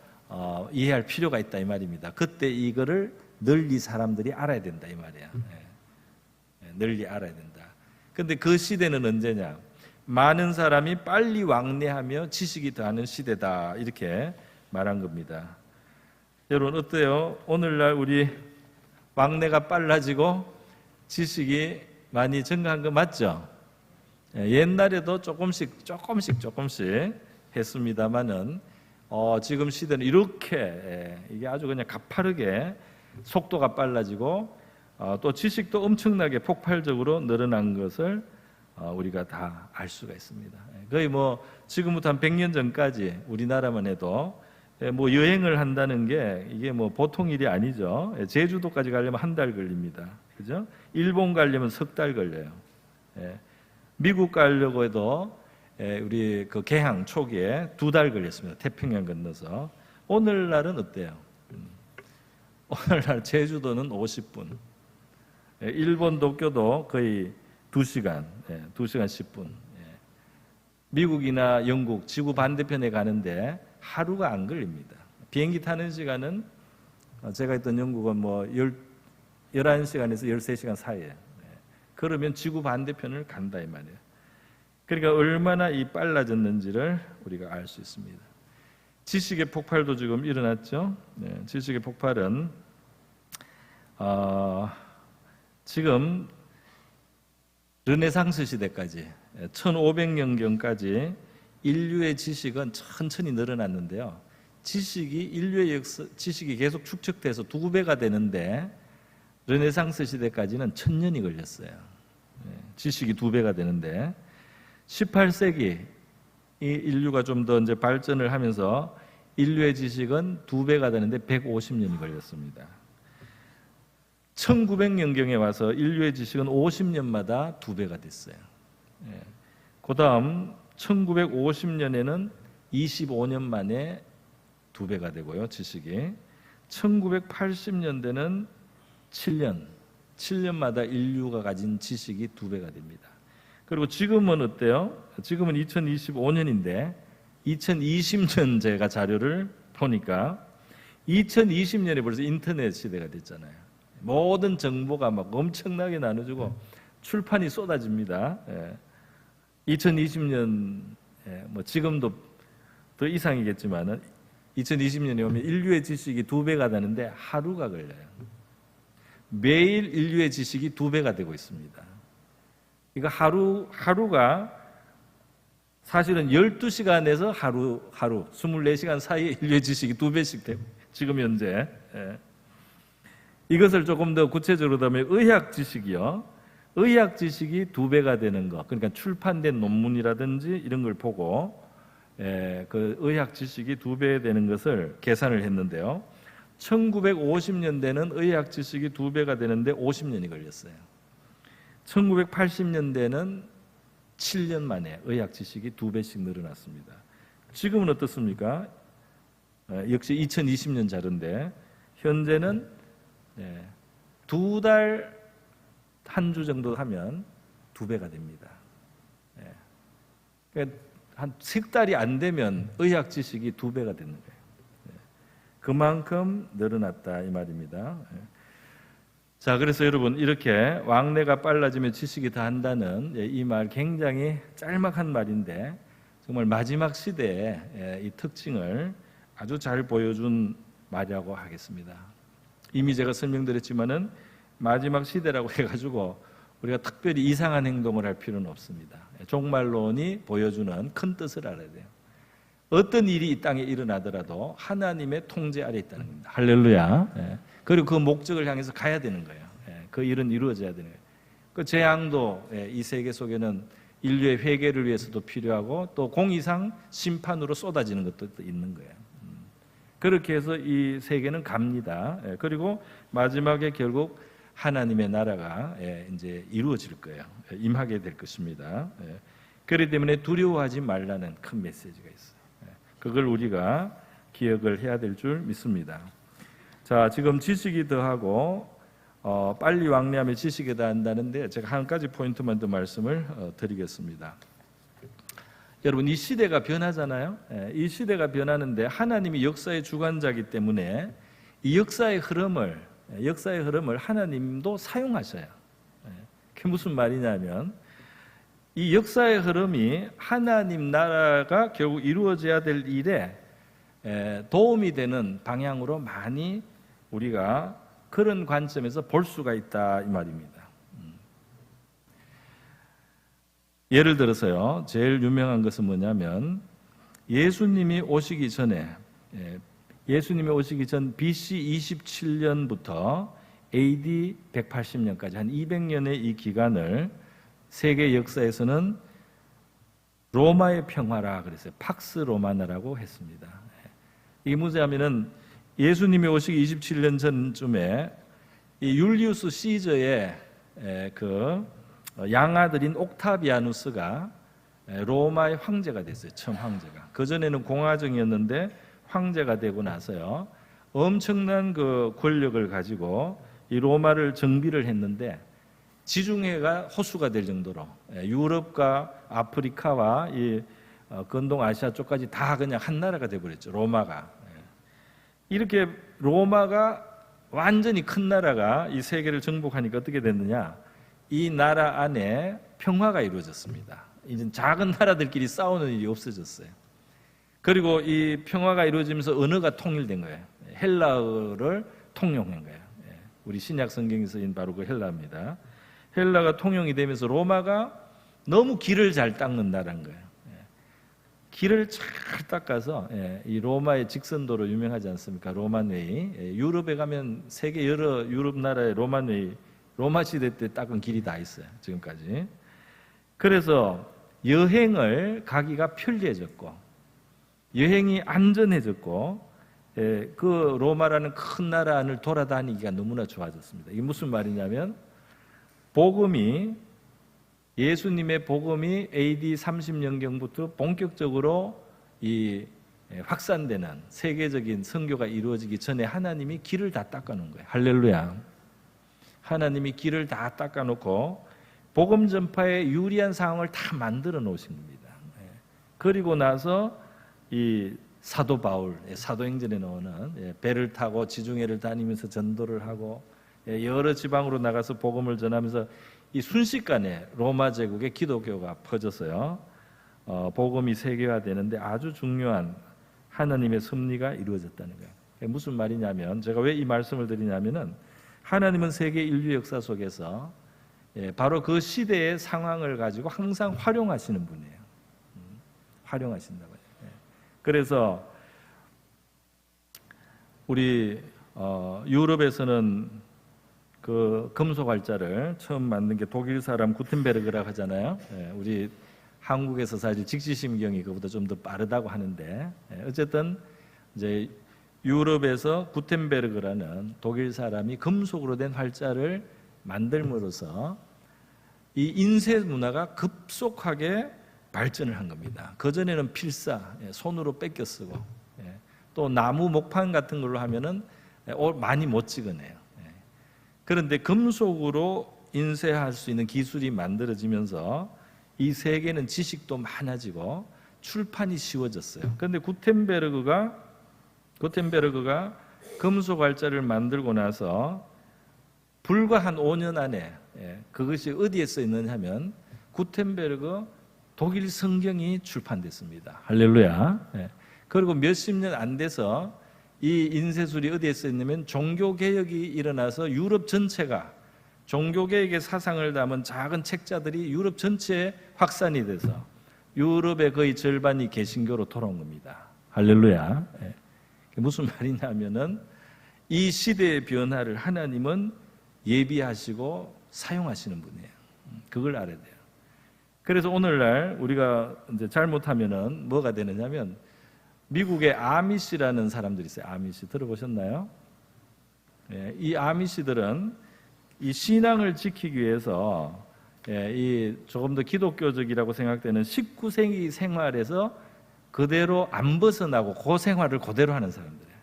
이해할 필요가 있다 이 말입니다. 그때 이거를 널리 사람들이 알아야 된다 이 말이야. 널리 알아야 된다. 근데 그 시대는 언제냐? 많은 사람이 빨리 왕래하며 지식이 더하는 시대다 이렇게 말한 겁니다. 여러분 어때요? 오늘날 우리 왕래가 빨라지고 지식이 많이 증가한 거 맞죠? 옛날에도 조금씩 했습니다만은 지금 시대는 이렇게 이게 아주 그냥 가파르게 속도가 빨라지고 또 지식도 엄청나게 폭발적으로 늘어난 것을 우리가 다 알 수가 있습니다. 거의 뭐 지금부터 한 100년 전까지 우리나라만 해도 뭐 여행을 한다는 게 이게 뭐 보통 일이 아니죠. 제주도까지 가려면 한 달 걸립니다. 그죠? 일본 가려면 석 달 걸려요. 미국 가려고 해도 우리 그 개항 초기에 2달 걸렸습니다. 태평양 건너서. 오늘날은 어때요? 오늘날 제주도는 50분. 일본 도쿄도 거의 2시간, 2시간 10분. 미국이나 영국 지구 반대편에 가는데 하루가 안 걸립니다. 비행기 타는 시간은 제가 있던 영국은 뭐 11시간에서 13시간 사이에. 그러면 지구 반대편을 간다 이 말이에요. 그러니까 얼마나 이 빨라졌는지를 우리가 알 수 있습니다. 지식의 폭발도 지금 일어났죠. 지식의 폭발은 지금 르네상스 시대까지 1500년경까지 인류의 지식은 천천히 늘어났는데요. 지식이 계속 축적돼서 2배가 되는데 르네상스 시대까지는 1000년이 걸렸어요. 지식이 2배가 되는데 18세기 이 인류가 좀 더 이제 발전을 하면서 인류의 지식은 2배가 되는데 150년이 걸렸습니다. 1900년경에 와서 인류의 지식은 50년마다 2배가 됐어요. 그 다음 1950년에는 25년 만에 2배가 되고요. 지식이 1980년대는 7년마다 인류가 가진 지식이 2배가 됩니다. 그리고 지금은 어때요? 지금은 2025년인데 2020년 제가 자료를 보니까 2020년에 벌써 인터넷 시대가 됐잖아요. 모든 정보가 막 엄청나게 나눠주고 출판이 쏟아집니다. 2020년 뭐 지금도 더 이상이겠지만은 2020년에 오면 인류의 지식이 2배가 되는데 하루가 걸려요. 매일 인류의 지식이 2배가 되고 있습니다. 그러니까 하루가 사실은 12시간에서 하루 24시간 사이에 인류의 지식이 2배씩 되고 지금 현재 이것을 조금 더 구체적으로 하면 의학 지식이요. 의학 지식이 2배가 되는 것. 그러니까 출판된 논문이라든지 이런 걸 보고 그 의학 지식이 2배 되는 것을 계산을 했는데요. 1950년대는 의학 지식이 2배가 되는데 50년이 걸렸어요. 1980년대는 7년 만에 의학 지식이 2배씩 늘어났습니다. 지금은 어떻습니까? 역시 2020년 자료인데 현재는 2달 한 주 정도 하면 2배가 됩니다. 그러니까 한 3달이 안 되면 의학 지식이 2배가 되는 거예요. 그만큼 늘어났다 이 말입니다. 자, 그래서 여러분 이렇게 왕래가 빨라지면 지식이 더한다는 이 말 굉장히 짤막한 말인데 정말 마지막 시대의 이 특징을 아주 잘 보여준 말이라고 하겠습니다. 이미 제가 설명드렸지만은 마지막 시대라고 해가지고 우리가 특별히 이상한 행동을 할 필요는 없습니다. 종말론이 보여주는 큰 뜻을 알아야 돼요. 어떤 일이 이 땅에 일어나더라도 하나님의 통제 아래 있다는 겁니다. 할렐루야. 그리고 그 목적을 향해서 가야 되는 거예요. 그 일은 이루어져야 되는 거예요. 그 재앙도 이 세계 속에는 인류의 회개를 위해서도 필요하고 또 공의상 심판으로 쏟아지는 것도 있는 거예요. 그렇게 해서 이 세계는 갑니다. 그리고 마지막에 결국 하나님의 나라가 이제 이루어질 거예요. 임하게 될 것입니다. 그렇기 때문에 두려워하지 말라는 큰 메시지가 있어요. 그걸 우리가 기억을 해야 될 줄 믿습니다. 자, 지금 지식이 더하고 빨리 왕래하며 지식이 더한다는데 제가 한 가지 포인트만 더 말씀을 드리겠습니다. 여러분, 이 시대가 변하잖아요. 이 시대가 변하는데 하나님이 역사의 주관자이기 때문에 이 역사의 흐름을 하나님도 사용하셔요. 그게 무슨 말이냐면 이 역사의 흐름이 하나님 나라가 결국 이루어져야 될 일에 도움이 되는 방향으로 많이 우리가 그런 관점에서 볼 수가 있다 이 말입니다. 예를 들어서요, 제일 유명한 것은 뭐냐면 예수님이 오시기 전 BC 27년부터 AD 180년까지 한 200년의 이 기간을 세계 역사에서는 로마의 평화라 그랬어요. 팍스 로마나라고 했습니다. 이게 뭐냐면은 예수님이 오시기 27년 전쯤에 이 율리우스 시저의 그 양아들인 옥타비아누스가 로마의 황제가 됐어요. 처음 황제가. 그전에는 공화정이었는데 황제가 되고 나서요, 엄청난 그 권력을 가지고 이 로마를 정비를 했는데 지중해가 호수가 될 정도로 유럽과 아프리카와 이 건동 아시아 쪽까지 다 그냥 한 나라가 돼버렸죠. 로마가. 이렇게 로마가 완전히 큰 나라가 이 세계를 정복하니까 어떻게 됐느냐? 이 나라 안에 평화가 이루어졌습니다. 이제 작은 나라들끼리 싸우는 일이 없어졌어요. 그리고 이 평화가 이루어지면서 언어가 통일된 거예요. 헬라어를 통용한 거예요. 우리 신약 성경에 쓰인 바로 그 헬라입니다. 헬라가 통용이 되면서 로마가 너무 길을 잘 닦는 나라인 거예요. 길을 잘 닦아서 이 로마의 직선도로 유명하지 않습니까? 로마웨이. 유럽에 가면 세계 여러 유럽 나라의 로마웨이, 로마 시대 때 닦은 길이 다 있어요. 지금까지. 그래서 여행을 가기가 편리해졌고 여행이 안전해졌고 그 로마라는 큰 나라 안을 돌아다니기가 너무나 좋아졌습니다. 이게 무슨 말이냐면 예수님의 복음이 AD 30년경부터 본격적으로 이 확산되는 세계적인 선교가 이루어지기 전에 하나님이 길을 다 닦아놓은 거예요. 할렐루야. 하나님이 길을 다 닦아놓고 복음 전파에 유리한 상황을 다 만들어 놓으신 겁니다. 그리고 나서 이 사도 바울, 사도행전에 나오는 배를 타고 지중해를 다니면서 전도를 하고 여러 지방으로 나가서 복음을 전하면서 이 순식간에 로마 제국에 기독교가 퍼져서요, 복음이 세계화되는데 아주 중요한 하나님의 섭리가 이루어졌다는 거예요. 무슨 말이냐면, 제가 왜 이 말씀을 드리냐면은 하나님은 세계 인류 역사 속에서 바로 그 시대의 상황을 가지고 항상 활용하시는 분이에요. 활용하신다고요. 그래서 우리 유럽에서는 그 금속 활자를 처음 만든 게 독일 사람 구텐베르그라고 하잖아요. 우리 한국에서 사실 직지심경이 그보다 좀 더 빠르다고 하는데, 어쨌든 이제 유럽에서 구텐베르그라는 독일 사람이 금속으로 된 활자를 만들므로써 이 인쇄 문화가 급속하게 발전을 한 겁니다. 그전에는 필사, 손으로 뺏겨 쓰고, 또 나무 목판 같은 걸로 하면은 많이 못 찍어내요. 그런데 금속으로 인쇄할 수 있는 기술이 만들어지면서 이 세계는 지식도 많아지고 출판이 쉬워졌어요. 그런데 구텐베르그가 금속 활자를 만들고 나서 불과 한 5년 안에 그것이 어디에 써 있느냐 하면 구텐베르그 독일 성경이 출판됐습니다. 할렐루야. 그리고 몇십 년 안 돼서 이 인쇄술이 어디에 써 있냐면 종교개혁이 일어나서 유럽 전체가 종교개혁의 사상을 담은 작은 책자들이 유럽 전체에 확산이 돼서 유럽의 거의 절반이 개신교로 돌아온 겁니다. 할렐루야. 무슨 말이냐면은 이 시대의 변화를 하나님은 예비하시고 사용하시는 분이에요. 그걸 알아야 돼요. 그래서 오늘날 우리가 이제 잘못하면은 뭐가 되느냐면, 미국의 아미시라는 사람들이 있어요. 아미시 들어보셨나요? 이 아미시들은 이 신앙을 지키기 위해서 이 조금 더 기독교적이라고 생각되는 19세기 생활에서 그대로 안 벗어나고 그 생활을 그대로 하는 사람들이에요.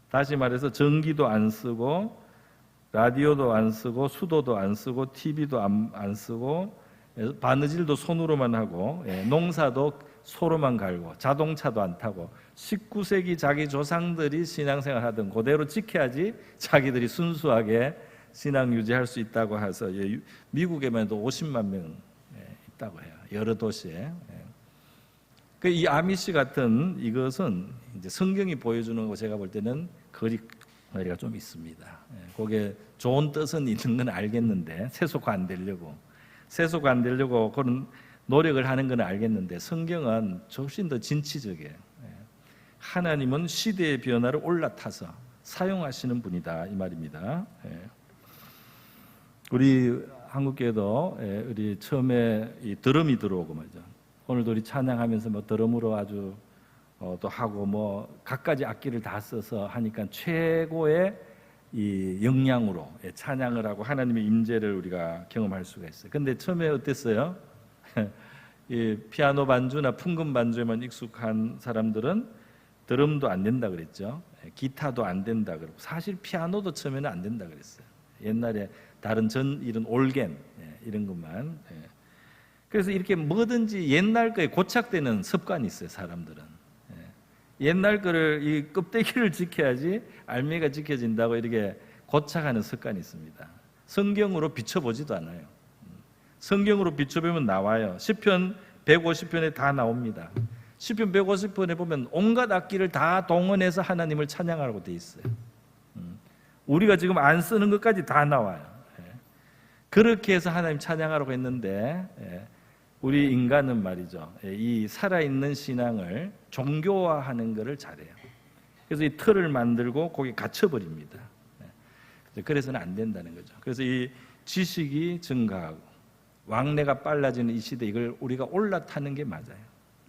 다시 말해서 전기도 안 쓰고 라디오도 안 쓰고 수도도 안 쓰고 TV도 안 쓰고 바느질도 손으로만 하고 농사도 소로만 갈고 자동차도 안 타고 19세기 자기 조상들이 신앙생활 하던 그대로 지켜야지 자기들이 순수하게 신앙 유지할 수 있다고 해서 미국에만 해도 50만 명 있다고 해요. 여러 도시에. 이 아미시 같은 이것은 이제 성경이 보여주는 거 제가 볼 때는 거리가 좀 있습니다. 그게 좋은 뜻은 있는 건 알겠는데 세속화 안 되려고 그런 노력을 하는 건 알겠는데 성경은 훨씬 더 진취적이에요. 하나님은 시대의 변화를 올라타서 사용하시는 분이다 이 말입니다. 우리 한국교회도 우리 처음에 이 드럼이 들어오고 말이죠. 오늘도 우리 찬양하면서 뭐 드럼으로 아주 또 하고 뭐 갖가지 악기를 다 써서 하니까 최고의 이 역량으로 찬양을 하고 하나님의 임재를 우리가 경험할 수가 있어요. 근데 처음에 어땠어요? 이 피아노 반주나 풍금 반주에만 익숙한 사람들은 드럼도 안 된다 그랬죠. 기타도 안 된다 그러고 사실 피아노도 처음에는 안 된다 그랬어요. 옛날에 다른 이런 올겐 이런 것만. 그래서 이렇게 뭐든지 옛날 거에 고착되는 습관이 있어요. 사람들은 옛날 거를 이 껍데기를 지켜야지 알맹이가 지켜진다고 이렇게 고착하는 습관이 있습니다. 성경으로 비춰보지도 않아요. 성경으로 비춰보면 나와요. 시편 150편에 다 나옵니다. 시편 150편에 보면 온갖 악기를 다 동원해서 하나님을 찬양하라고 돼 있어요. 우리가 지금 안 쓰는 것까지 다 나와요. 그렇게 해서 하나님 찬양하라고 했는데 우리 인간은 말이죠. 이 살아있는 신앙을 종교화하는 것을 잘해요. 그래서 이 틀을 만들고 거기 갇혀버립니다. 그래서는 안 된다는 거죠. 그래서 이 지식이 증가하고 왕래가 빨라지는 이 시대 이걸 우리가 올라타는 게 맞아요.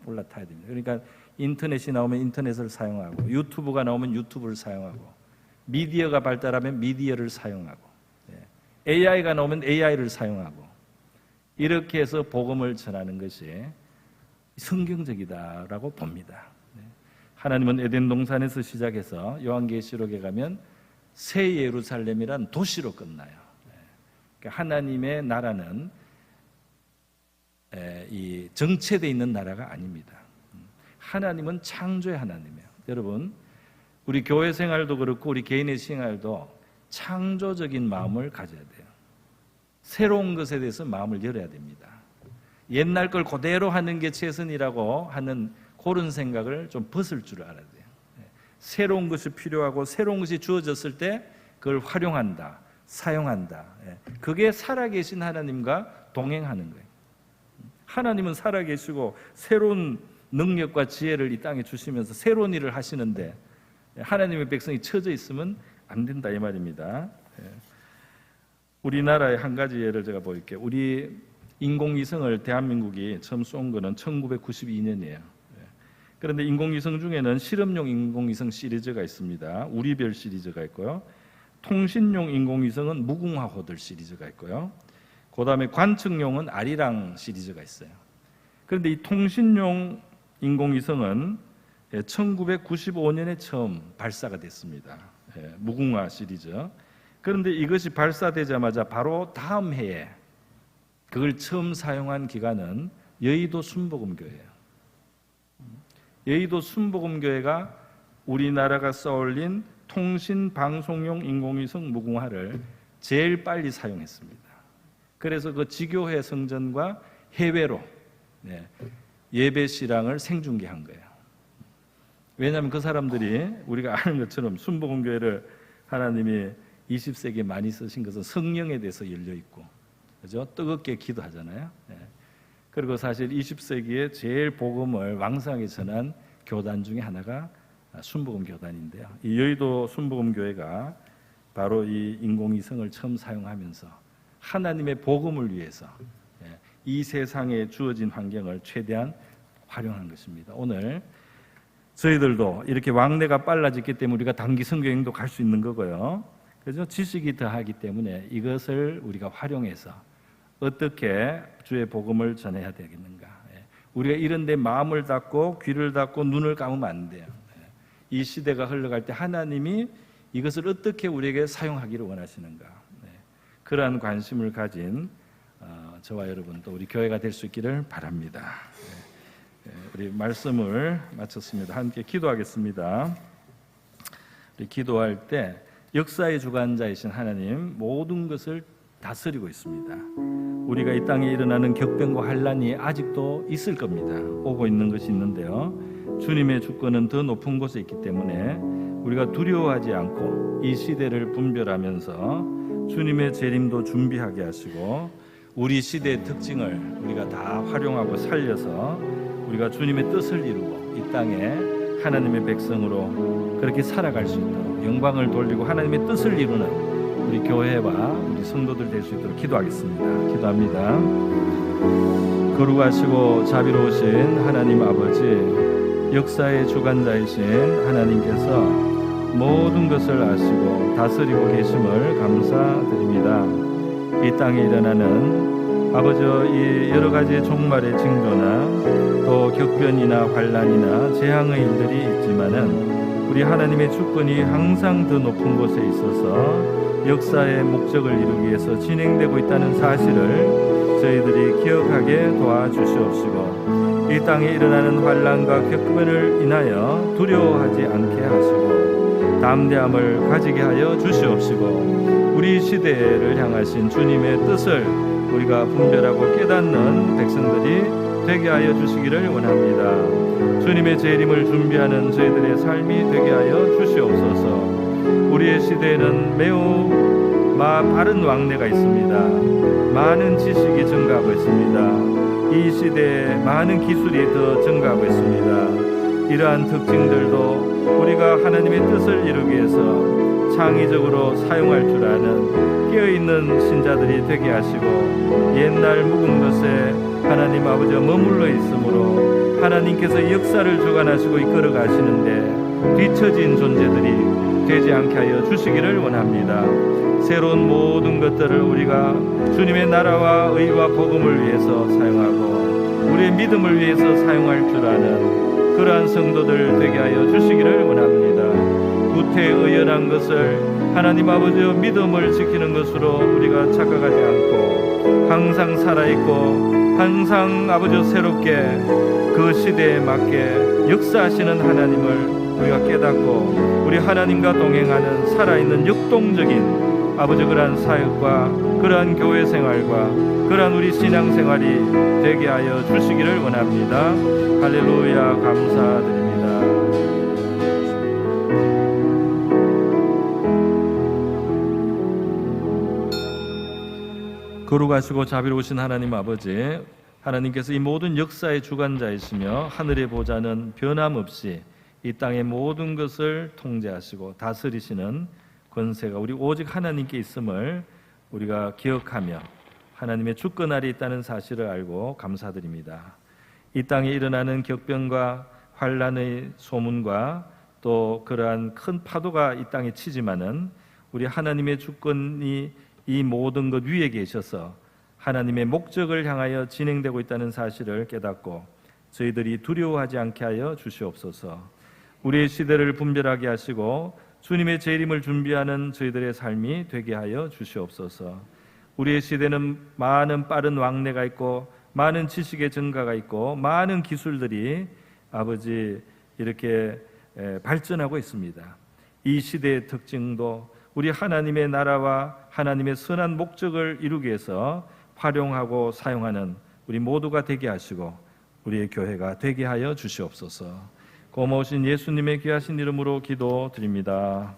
올라타야 됩니다. 그러니까 인터넷이 나오면 인터넷을 사용하고 유튜브가 나오면 유튜브를 사용하고 미디어가 발달하면 미디어를 사용하고 AI가 나오면 AI를 사용하고 이렇게 해서 복음을 전하는 것이 성경적이다라고 봅니다. 하나님은 에덴 동산에서 시작해서 요한계시록에 가면 새 예루살렘이란 도시로 끝나요. 그러니까 하나님의 나라는 이 정체되어 있는 나라가 아닙니다. 하나님은 창조의 하나님이에요. 여러분, 우리 교회 생활도 그렇고 우리 개인의 생활도 창조적인 마음을 가져야 돼요. 새로운 것에 대해서 마음을 열어야 됩니다. 옛날 걸 그대로 하는 게 최선이라고 하는 그런 생각을 좀 벗을 줄 알아야 돼요. 새로운 것이 필요하고 새로운 것이 주어졌을 때 그걸 활용한다, 사용한다. 그게 살아계신 하나님과 동행하는 거예요. 하나님은 살아계시고 새로운 능력과 지혜를 이 땅에 주시면서 새로운 일을 하시는데 하나님의 백성이 처져 있으면 안 된다 이 말입니다. 우리나라의 한 가지 예를 제가 보일게요. 우리 인공위성을 대한민국이 처음 쏜 거는 1992년이에요. 그런데 인공위성 중에는 실험용 인공위성 시리즈가 있습니다. 우리별 시리즈가 있고요. 통신용 인공위성은 무궁화호들 시리즈가 있고요. 그 다음에 관측용은 아리랑 시리즈가 있어요. 그런데 이 통신용 인공위성은 1995년에 처음 발사가 됐습니다. 무궁화 시리즈. 그런데 이것이 발사되자마자 바로 다음 해에 그걸 처음 사용한 기관은 여의도 순복음교회예요. 여의도 순복음교회가 우리나라가 쏘올린 통신방송용 인공위성 무궁화를 제일 빨리 사용했습니다. 그래서 그 지교회 성전과 해외로 예배 실황을 생중계한 거예요. 왜냐하면 그 사람들이 우리가 아는 것처럼 순복음교회를 하나님이 20세기에 많이 쓰신 것은 성령에 대해서 열려 있고, 그죠? 뜨겁게 기도하잖아요. 그리고 사실 20세기에 제일 복음을 왕성하게 전한 교단 중에 하나가 순복음 교단인데요. 이 여의도 순복음 교회가 바로 이 인공위성을 처음 사용하면서 하나님의 복음을 위해서 이 세상에 주어진 환경을 최대한 활용한 것입니다. 오늘 저희들도 이렇게 왕래가 빨라졌기 때문에 우리가 단기 선교행도 갈 수 있는 거고요. 그래서 지식이 더하기 때문에 이것을 우리가 활용해서 어떻게 주의 복음을 전해야 되겠는가. 우리가 이런 데 마음을 닫고 귀를 닫고 눈을 감으면 안 돼요. 이 시대가 흘러갈 때 하나님이 이것을 어떻게 우리에게 사용하기를 원하시는가, 그러한 관심을 가진 저와 여러분 또 우리 교회가 될 수 있기를 바랍니다. 우리 말씀을 마쳤습니다. 함께 기도하겠습니다. 우리 기도할 때 역사의 주관자이신 하나님 모든 것을 다스리고 있습니다. 우리가 이 땅에 일어나는 격변과 환란이 아직도 있을 겁니다. 오고 있는 것이 있는데요, 주님의 주권은 더 높은 곳에 있기 때문에 우리가 두려워하지 않고 이 시대를 분별하면서 주님의 재림도 준비하게 하시고 우리 시대의 특징을 우리가 다 활용하고 살려서 우리가 주님의 뜻을 이루고 이 땅에 하나님의 백성으로 그렇게 살아갈 수 있도록 영광을 돌리고 하나님의 뜻을 이루는 우리 교회와 우리 성도들 될 수 있도록 기도하겠습니다. 기도합니다. 거룩하시고 자비로우신 하나님 아버지, 역사의 주관자이신 하나님께서 모든 것을 아시고 다스리고 계심을 감사드립니다. 이 땅에 일어나는 아버지 이 여러 가지 종말의 징조나 또 격변이나 환란이나 재앙의 일들이 있지만은 우리 하나님의 주권이 항상 더 높은 곳에 있어서 역사의 목적을 이루기 위해서 진행되고 있다는 사실을 저희들이 기억하게 도와주시옵시고 이 땅에 일어나는 환란과 격변을 인하여 두려워하지 않게 하시고 담대함을 가지게 하여 주시옵시고 우리 시대를 향하신 주님의 뜻을 우리가 분별하고 깨닫는 백성들이 되게 하여 주시기를 원합니다. 주님의 재림을 준비하는 저희들의 삶이 되게 하여 주시옵소서. 우리의 시대에는 매우 바른 왕래가 있습니다. 많은 지식이 증가하고 있습니다. 이 시대에 많은 기술이 더 증가하고 있습니다. 이러한 특징들도 우리가 하나님의 뜻을 이루기 위해서 창의적으로 사용할 줄 아는 깨어있는 신자들이 되게 하시고 옛날 묵은 것에 하나님 아버지가 머물러 있으므로 하나님께서 역사를 주관하시고 이끌어 가시는데 뒤처진 존재들이 되지 않게 하여 주시기를 원합니다. 새로운 모든 것들을 우리가 주님의 나라와 의와 복음을 위해서 사용하고 우리의 믿음을 위해서 사용할 줄 아는 그러한 성도들 되게 하여 주시기를 원합니다. 구태의연한 것을 하나님 아버지의 믿음을 지키는 것으로 우리가 착각하지 않고 항상 살아있고 항상 아버지 새롭게 그 시대에 맞게 역사하시는 하나님을 우리가 깨닫고 우리 하나님과 동행하는 살아있는 역동적인 아버지 그러한 사역과 그러한 교회 생활과 그러한 우리 신앙생활이 되게 하여 주시기를 원합니다. 할렐루야. 감사드립니다. 거룩하시고 자비로우신 하나님 아버지, 하나님께서 이 모든 역사의 주관자이시며 하늘의 보좌는 변함없이 이 땅의 모든 것을 통제하시고 다스리시는 권세가 우리 오직 하나님께 있음을 우리가 기억하며 하나님의 주권 아래 있다는 사실을 알고 감사드립니다. 이 땅에 일어나는 격변과 환란의 소문과 또 그러한 큰 파도가 이 땅에 치지만은 우리 하나님의 주권이 이 모든 것 위에 계셔서 하나님의 목적을 향하여 진행되고 있다는 사실을 깨닫고 저희들이 두려워하지 않게 하여 주시옵소서. 우리의 시대를 분별하게 하시고 주님의 재림을 준비하는 저희들의 삶이 되게 하여 주시옵소서. 우리의 시대는 많은 빠른 왕래가 있고 많은 지식의 증가가 있고 많은 기술들이 아버지 이렇게 발전하고 있습니다. 이 시대의 특징도 우리 하나님의 나라와 하나님의 선한 목적을 이루기 위해서 활용하고 사용하는 우리 모두가 되게 하시고 우리의 교회가 되게 하여 주시옵소서. 고마우신 예수님의 귀하신 이름으로 기도드립니다.